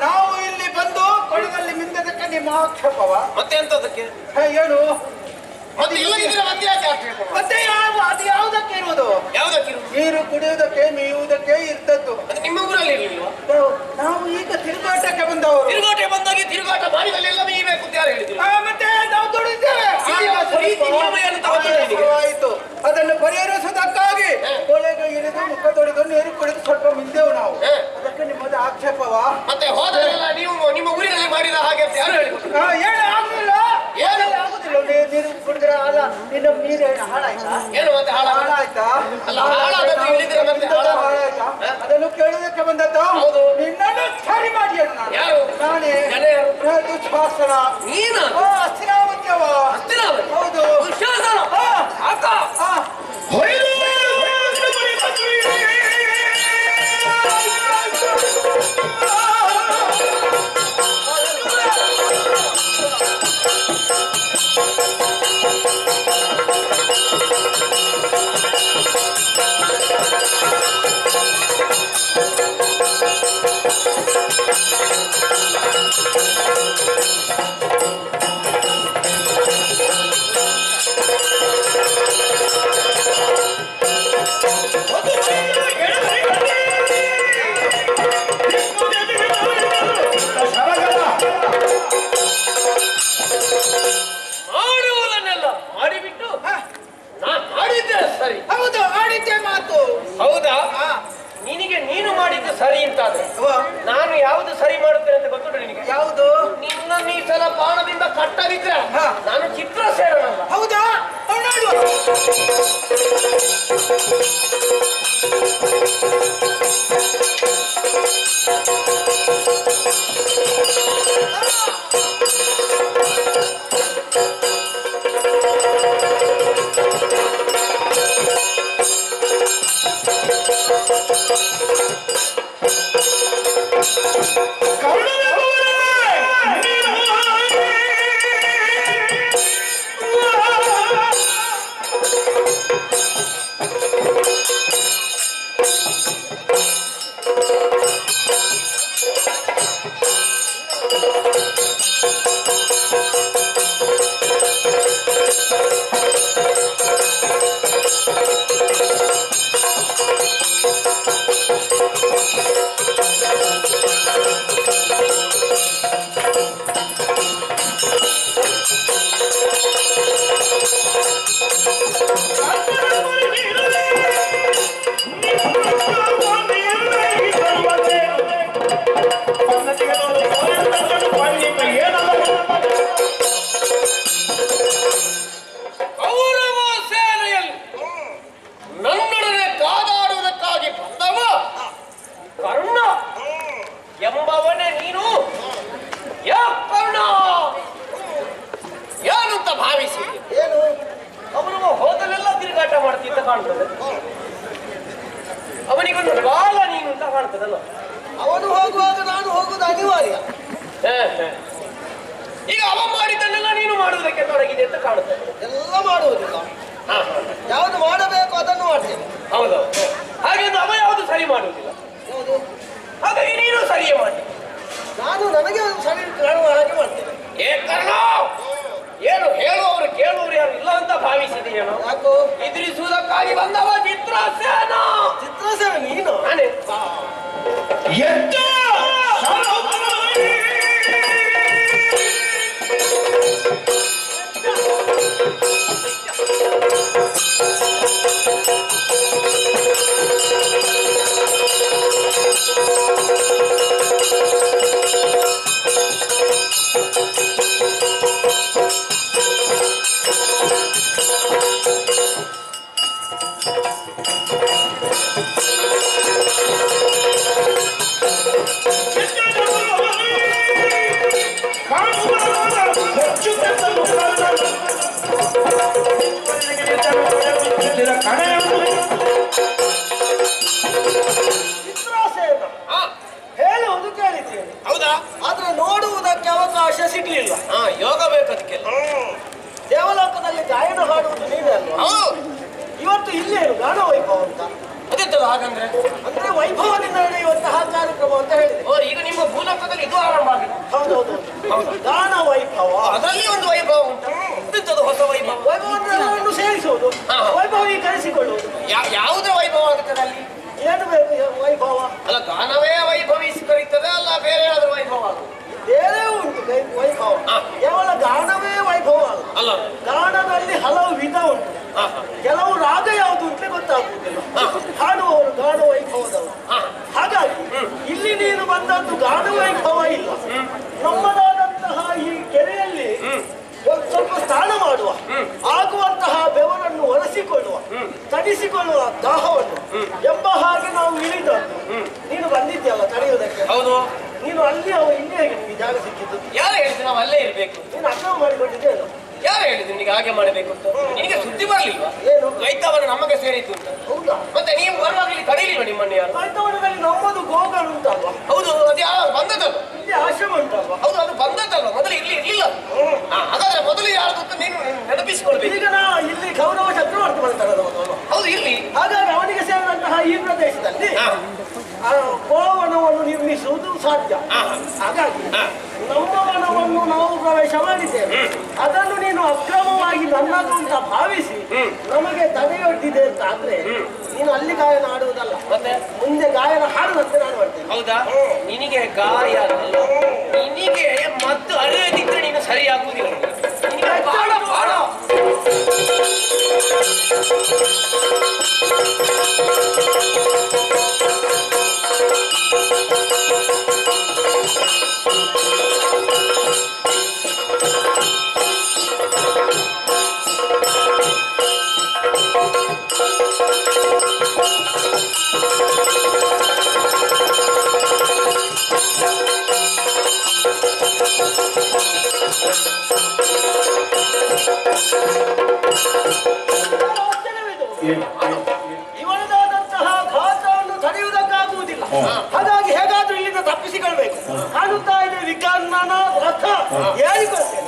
ನಾವು ಇಲ್ಲಿ ಬಂದು ಕೊಳದಲ್ಲಿ ಮಿಂದದಕ್ಕೆ ನಿಮ್ಮ ಆಕ್ಷೇಪವ ಮತ್ತೆ ಎಂತದಕ್ಕೆ ಹೇಳು ಮತ್ತೆ ಇಲ್ಲದಿದ್ರೆ ಮತ್ತೆ ಯಾಕೆ ಆಕ್ಷೇಪ ಮತ್ತೆ ಅದು ಯಾವುದಕ್ಕೆ ಇರುವುದು ಯಾವುದಕ್ಕೆ ನೀರು ಕುಡಿಯುವುದಕ್ಕೆ ಮೇಯುವುದಕ್ಕೆ ಇರ್ತದ್ದು ಅದು ನಿಮ್ಮ ಊರಲ್ಲಿ ಇರಲಿಲ್ವಾ ನಾವು ಈಗ ತಿರುಗಾಟಕ್ಕೆ ಬಂದವರು ತಿರುಗಾಟ ಬಂದಾಗಿ ತಿರುಗಾಟ ಮಾಡಿದಲ್ಲೆಲ್ಲ ಮೇಯಬೇಕು ಅಂತ ಯಾರು ಹೇಳಿದ್ರು ಮತ್ತೆ ನಾವು ದುಡಿದ್ದೇವೆ ಆಯ್ತು ಅದನ್ನು ಪರಿಹರಿಸುವುದಕ್ಕಾಗಿ ಕೊಳೆಗೆ ಇಳಿದು ಮುಖ ತೊಳೆದು ನೀರು ಕುಡಿದು ಸ್ವಲ್ಪ ಮಿಂದೆವು ನಾವು ಅದಕ್ಕೆ ನಿಮ್ಮದು ಆಕ್ಷೇಪವ ಮತ್ತೆ ಹೋದಲ್ಲ ನೀವು ನಿಮ್ಮ ಊರಿನಲ್ಲಿ ಮಾಡಿದ ಹಾಗೆ ಅಂತ ಯಾರು ಹೇಳಿದ್ರು ಏನು ಆಗುದಿಲ್ಲ ಆಗುದಿಲ್ಲ ನೀರು ಕುಡಿದ್ರೆ ಅಲ್ಲ ನಿನ್ನ ನೀರು ಹಾಳಾಯ್ತಾ ಏನು ಮತ್ತೆ ಹಾಳಾಯ್ತಾ ಅಲ್ಲ ಹಾಳಾದದ್ದು ಹೇಳಿದ್ರೆ ಮತ್ತೆ ಹಾಳಾಯ್ತಾ ಅದನ್ನು ಕೇಳುವುದಕ್ಕೆ ಬಂದದ್ದು ನಿನ್ನನ್ನು ಸರಿ ಮಾಡಿ ಯಾರು ನಾನೇ ದುಶ್ವಾಸನ ನೀನು ಅಸ್ಥಿರಾವತ್ಯವ ಹೌದು ಮಾಡುವುದನ್ನೆಲ್ಲ ಮಾಡಿಬಿಟ್ಟು ಮಾಡಿದ್ದೆ ಸರಿ ಹೌದು ಆಡಿದ್ದೆ ಮಾತು ಹೌದಾ ನಿನಗೆ ನೀನು ಮಾಡಿದ್ದು ಸರಿ ಅಂತಾದ್ರೆ ನಾನು ಯಾವುದು ಸರಿ ಮಾಡುತ್ತೇನೆ ಅಂತ ಗೊತ್ತುಂಟು ನಿನಗೆ ಯಾವುದು ನಿನ್ನ ಈ ಸಲ ಬಾಣದಿಂದ ಕಟ್ಟದಿದ್ರೆ ನಾನು ಚಿತ್ರಸೇನಲ್ಲ ಹೌದಾ ಎಂಬವನೇ ನೀನು ಏನು ಅಂತ ಭಾವಿಸಿ ಏನು ಅವನು ಹೋದಲೆಲ್ಲ ತಿರುಗಾಟ ಮಾಡ್ತಿದ್ದ ಕಾಣ್ತದೆ ಅವನಿಗೊಂದು ಬಾಲ ನೀನು ಅಂತ ಕಾಣ್ತದಲ್ಲ ಅವನು ಹೋಗುವಾಗ ನಾನು ಹೋಗುವುದು ಅನಿವಾರ್ಯ ಈಗ ಅವ ಮಾಡಿದ್ದನ್ನೆಲ್ಲ ನೀನು ಮಾಡುವುದಕ್ಕೆ ತೊಡಗಿದೆ ಅಂತ ಕಾಣುತ್ತದೆ ಎಲ್ಲ ಮಾಡುವುದಿಲ್ಲ ಯಾವುದು ಮಾಡಬೇಕು ಅದನ್ನು ಮಾಡ್ತೇನೆ ಹೌದೌದು ಹಾಗೆ ಅವ ಯಾವುದು ಸರಿ ಮಾಡುವುದಿಲ್ಲ ಹಾಗಾಗಿ ನೀನು ಸರಿಯೇ ಮಾಡಿ ನಾನು ನನಗೆ ಒಂದು ಸರಿ ಕಾಣುವ ಹಾಗೆ ಮಾಡ್ತೇನೆ ಏನು ಹೇಳುವವರು ಕೇಳುವವರು ಯಾರು ಇಲ್ಲ ಅಂತ ಭಾವಿಸಿದೆಯೇನೋ ಯಾಕೋ ಎದುರಿಸುವುದಕ್ಕಾಗಿ ಬಂದವ ಚಿತ್ರಸೇನ ನೀನು ನಾನೇ ನೋಡುವುದಕ್ಕೆ ಅವಕಾಶ ಸಿಗ್ಲಿಲ್ಲ. ಯೋಗ ಬೇಕು ಅದಕ್ಕೆ. ದೇವಲೋಕದಲ್ಲಿ ಗಾಯನ ಹಾಡುವುದು ನೀವೇ ಅಲ್ವಾ? ಇವತ್ತು ಇಲ್ಲೇನು ಗಾನ ವೈಭವ ಅಂತ ಅದಿದ್ದಲ್ಲ. ಹಾಗಂದ್ರೆ ಅಂದ್ರೆ ವೈಭವದಿಂದ ನಡೆಯುವಂತಹ ಕಾರ್ಯಕ್ರಮ ಅಂತ ಹೇಳಿದೆ. ಈಗ ನಿಮ್ಮ ಭೂಲೋಕದಲ್ಲಿ ಇದು ಆರಂಭ ಆಗಿದೆ. ಹೌದೌದು, ಗಾನ ವೈಭವ, ಅದರಲ್ಲಿ ಒಂದು ವೈಭವ ಉಂಟು. ಇದ್ದದ್ದು ಹೊಸ ವೈಭವ. ವೈಭವ ಅಂದ್ರೆ ಎಲ್ಲವನ್ನು ಸೇರಿಸುವುದು, ವೈಭವೀಕರಿಸಿಕೊಳ್ಳುವುದು. ಯಾವುದೇ ವೈಭವ ಆಗುತ್ತದೆ ಅಲ್ಲಿ? ಏನು ಬೇಕು ವೈಭವ? ಅಲ್ಲ, ಗಾನವೇ ವೈಭವೀಕರಿಸ್ತದೆ ಅಲ್ಲ, ಬೇರೆ ಏನಾದ್ರೂ ವೈಭವ ಆಗುದು? ಬೇರೆ ಉಂಟು ವೈಭವ. ಕೇವಲ ಗಾನವೇ ವೈಭವ ಅಲ್ಲ. ಗಾನದಲ್ಲಿ ಹಲವು ವಿಧ ಉಂಟು. ಕೆಲವು ರಾಗ ಯಾವುದು ಅಂತಲೇ ಗೊತ್ತಾಗುವುದಿಲ್ಲ. ಹಾಡುವವರು ಗಾನ ವೈಭವದವರು. ಹಾಗಾಗಿ ಇಲ್ಲಿ ನೀನು ಬಂದದ್ದು ಗಾನ ವೈಭವ ಇಲ್ಲ. ನಮ್ಮದಾದಂತಹ ಈ ಕೆರೆಯಲ್ಲಿ ಒಂದು ಸ್ವಲ್ಪ ಸ್ನಾನ ಮಾಡುವ, ಆಗುವಂತಹ ಬೆವರನ್ನು ಒರೆಸಿಕೊಳ್ಳುವ, ತಣಿಸಿಕೊಳ್ಳುವ ದಾಹವನ್ನು ಎಂಬ ಹಾಗೆ ನಾವು ಇಳಿದದ್ದು. ನೀನು ಬಂದಿದ್ಯಲ್ಲ ತಡೆಯುವುದಕ್ಕೆ. ಹೌದು. ನೀನು ಅಲ್ಲಿ ಇಲ್ಲಿ ಹೇಗೆ ನಿಮಗೆ ಜಾಗ ಸಿಕ್ಕಿದ್ದು? ಯಾರು ಹೇಳಿದ್ರು ನಾವು ಅಲ್ಲೇ ಇರ್ಬೇಕು? ನೀನು ಅಕ್ರಮ ಮಾಡಿಕೊಂಡಿದ್ದೇನು? ಯಾರು ಹೇಳಿದ್ರು ನಿನಗೆ ಹಾಗೆ ಮಾಡಬೇಕು ಅಂತ? ನಿನಗೆ ಸುದ್ದಿ ಬರಲಿಲ್ವಾ? ಏನು ರೈತವನ ನಮಗೆ ಸೇರಿತ್ತು ಅಂತ? ಹೌದಾ? ಮತ್ತೆ ನೀವು ಬರುವಾಗಲಿ ತಡೀಲಿಲ್ವ ನಿಮ್ಮನ್ನು ಯಾರು? ರೈತವನದಲ್ಲಿ ನಮ್ಮದು ಗೋಗಳು ಉಂಟಲ್ವಾ? ಹೌದು, ಅದು ಯಾವ ಬಂದದಲ್ಲ? ಇಲ್ಲಿ ಆಶ್ರಮ ಉಂಟಲ್ವಾ? ಹೌದು, ಅದು ಬಂದದ್ದಲ್ವ? ಮೊದಲು ಇಲ್ಲಿ ಇರ್ಲಿಲ್ಲ. ಹಾಗಾದ್ರೆ ಮೊದಲು ಯಾರ್ದು ಅಂತ ನೀನು ನೆನಪಿಸಿಕೊಳ್ಬೇಕು. ಈಗ ನಾ ಇಲ್ಲಿ ಗೌರವ ಚಕ್ರವರ್ತಿ ಮಾಡ್ತಾರೆ. ಹೌದು, ಇರ್ಲಿ. ಹಾಗಾಗಿ ಅವನಿಗೆ ಸೇರಿದಂತಹ ಈ ಪ್ರದೇಶದಲ್ಲಿ ಗೋವನವನ್ನು ನಿರ್ಮಿಸುವುದು ಸಾಧ್ಯ. ಹಾಗಾಗಿ ನಮ್ಮ ವನವನ್ನು ನಾವು ಪ್ರವೇಶ ಮಾಡಿದ್ದೇವೆ. ಅದನ್ನು ನೀನು ಅಕ್ರಮವಾಗಿ ನನ್ನದು ಅಂತ ಭಾವಿಸಿ ನಮಗೆ ತಡೆಯೊಡ್ಡಿದೆ ಅಂತ ಆದ್ರೆ ನೀನು ಅಲ್ಲಿ ಗಾಯನ ಆಡುವುದಲ್ಲ, ಮತ್ತೆ ಮುಂದೆ ಗಾಯನ ಹಾಡುವಂತೆ ನಾನು ಮಾಡ್ತೇನೆ. ಹೌದಾ? ನಿನಗೆ ಗಾಯ ಅಲ್ಲ, ನಿನಗೆ ಮತ್ತು ಅರಿಯದಿದ್ರೆ ನೀನು ಸರಿಯಾಗುವುದಿಲ್ಲ. ನಿನಗೆ ಬಾಳ ಬಾಳ ಇವನದಾದಂತಹ ಘಾತವನ್ನು ತಡೆಯುವುದಕ್ಕಾಗುವುದಿಲ್ಲ. ಹಾಗಾಗಿ ಹೇಗಾದ್ರೂ ಇಲ್ಲಿಂದ ತಪ್ಪಿಸಿಕೊಳ್ಬೇಕು. ಕಾಣುತ್ತಾ ಇದೆ ವಿಕರ್ಣನ ರಥ ಏರಿಕೊಳ್ತೇನೆ.